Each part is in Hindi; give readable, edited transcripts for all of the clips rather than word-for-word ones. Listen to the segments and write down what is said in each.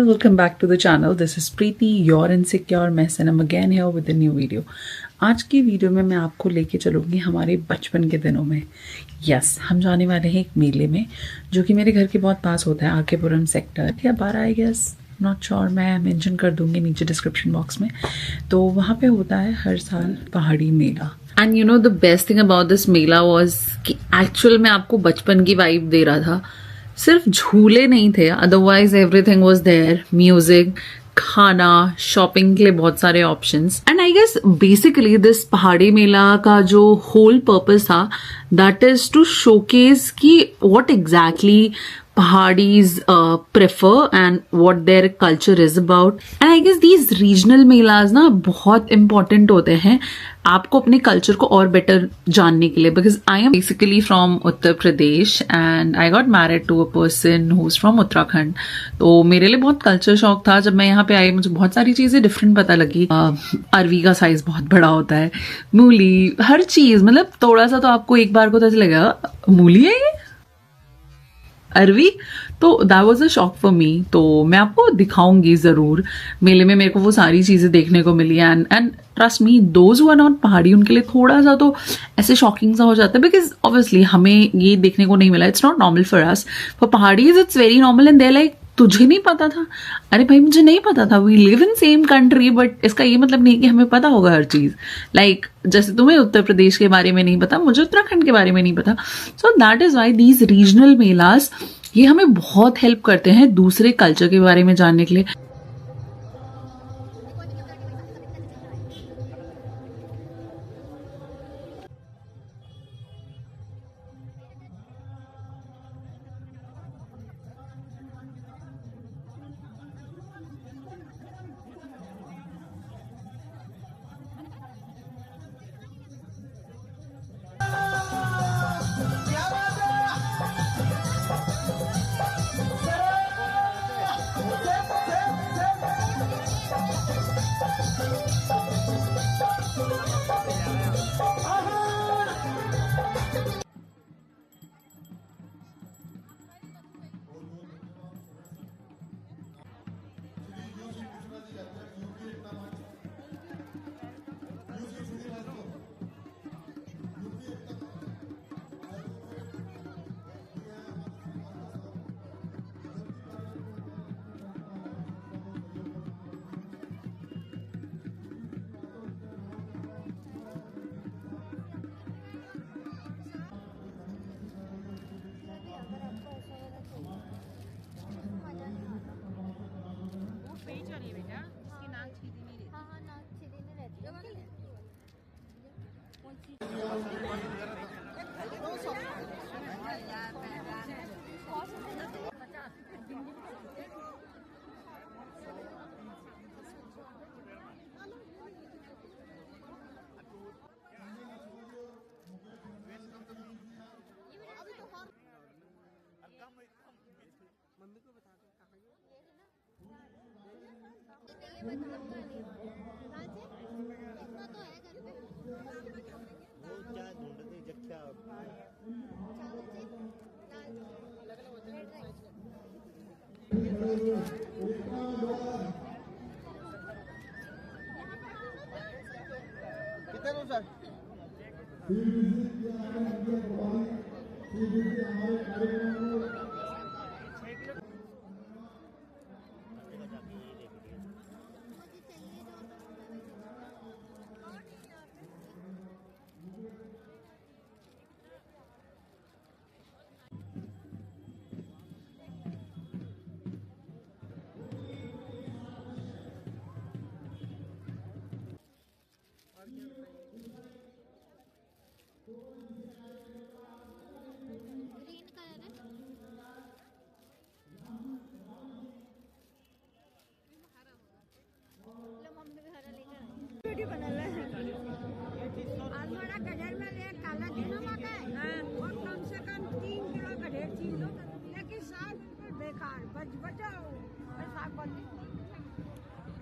welcome back to the channel. This is Preeti, your insecure mess, and I'm again here with a new video. आज की वीडियो में मैं आपको लेके चलूँगी हमारे बचपन के दिनों में। यस, हम जाने वाले हैं एक मेले में जो कि मेरे घर के बहुत पास होता है, आकेपुरम सेक्टर या 12 आई गेस, नॉट श्योर, मैं मेंशन कर दूंगी नीचे डिस्क्रिप्शन बॉक्स में। तो वहाँ पे होता है हर साल पहाड़ी मेला। And you know the best thing about this mela was कि एक्चुअल में आपको बचपन की वाइब दे रहा था। सिर्फ झूले नहीं थे, otherwise everything was there, music, खाना, शॉपिंग के लिए बहुत सारे options. And I guess basically this पहाड़ी मेला का जो होल पर्पस था दैट इज टू शोकेस कि what exactly Pahadis prefer and what their culture is about. And I guess these regional melas ना बहुत important होते हैं आपको अपने कल्चर को और बेटर जानने के लिए, because I am basically from Uttar Pradesh and I got married to a person who is from Uttarakhand. तो मेरे लिए बहुत कल्चर शॉक था। जब मैं यहाँ पे आई मुझे बहुत सारी चीजें डिफरेंट पता लगी। अरवी का साइज बहुत बड़ा होता है, मूली, हर चीज, मतलब थोड़ा सा तो आपको एक बार को तो ऐसा लगेगा मूली है ये, अरवी। तो that was a shock for me. तो मैं आपको दिखाऊंगी जरूर। मेले में मेरे को वो सारी चीजें देखने को मिली and trust me, those who are not Pahadi उनके लिए थोड़ा सा तो ऐसे शॉकिंग सा हो जाता है, बिकॉज ऑब्वियसली हमें ये देखने को नहीं मिला। It's not normal for us, for Pahadis it's very normal and they like तुझे नहीं पता था? अरे भाई मुझे नहीं पता था। We live in same country, but इसका ये मतलब नहीं कि हमें पता होगा हर चीज। लाइक जैसे तुम्हें उत्तर प्रदेश के बारे में नहीं पता, मुझे उत्तराखंड के बारे में नहीं पता। So that is why these regional MELAS ये हमें बहुत हेल्प करते हैं दूसरे कल्चर के बारे में जानने के लिए।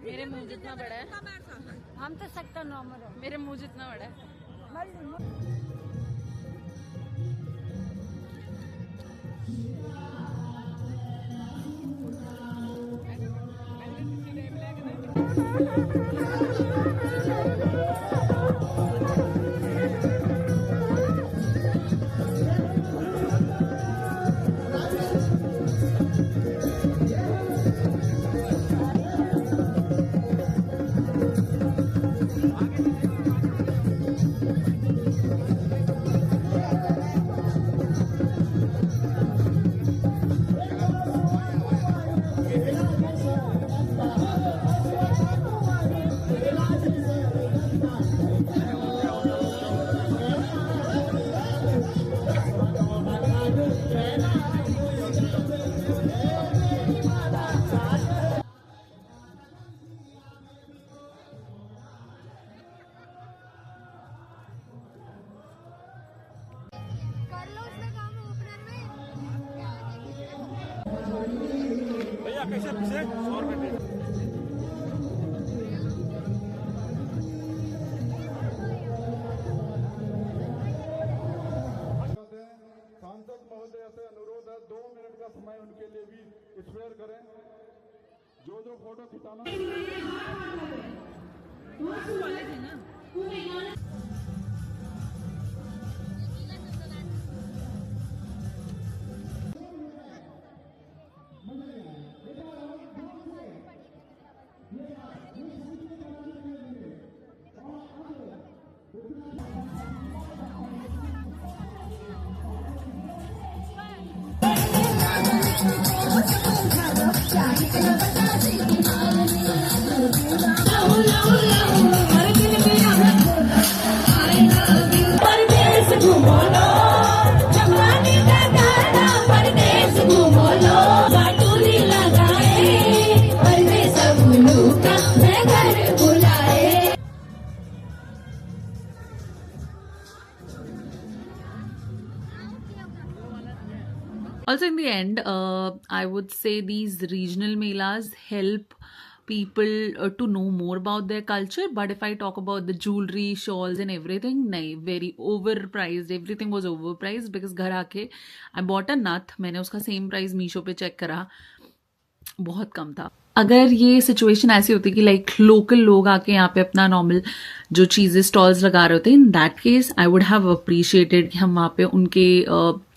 मेरे मुंह जितना बड़ा है, हम तो सकता नॉर्मल है, मेरे मुंह जितना बड़ा है। भैया कैसे पीछे 100 रुपए सांसद महोदय से अनुरोध है 2 मिनट का समय उनके लिए भी स्पेयर करें। जो photo खिंचाना Also, in the end, I would say these regional melas help people to know more about their culture. But if I talk about the jewelry, shawls and everything, nahi, very overpriced. Everything was overpriced because घर आके I bought a nut. मैंने उसका same price मीशो पे चेक करा, बहुत कम था। अगर ये सिचुएशन ऐसी होती कि लाइक लोकल लोग आके यहाँ पे अपना नॉर्मल जो चीजें स्टॉल्स लगा रहे होते, in that case I would have appreciated कि हम वहाँ पे उनके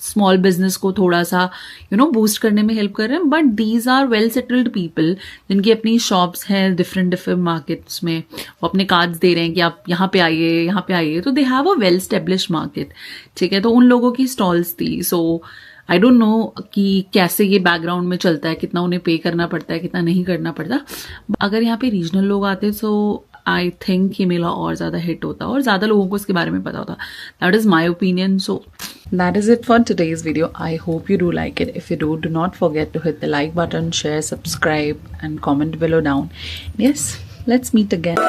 स्मॉल बिजनेस को थोड़ा सा बूस्ट करने में हेल्प कर रहे हैं। But these are well settled people जिनकी अपनी शॉप्स हैं डिफरेंट मार्केट्स में, वो अपने कार्ड्स दे रहे हैं कि आप यहाँ पे आइए, तो they have a well establish market. ठीक है, तो उन लोगों की स्टॉल्स थी। सो आई डोंट नो कि कैसे ये बैकग्राउंड में चलता है, कितना उन्हें पे करना पड़ता है, कितना नहीं करना पड़ता। अगर यहाँ पे रीजनल लोग आते तो आई थिंक ये मेला और ज़्यादा हिट होता और ज़्यादा लोगों को इसके बारे में पता होता। That is my opinion. So that is it for today's video. I hope you do like it. If you do not forget to hit the like button, share, subscribe and comment below down. Yes, let's meet again.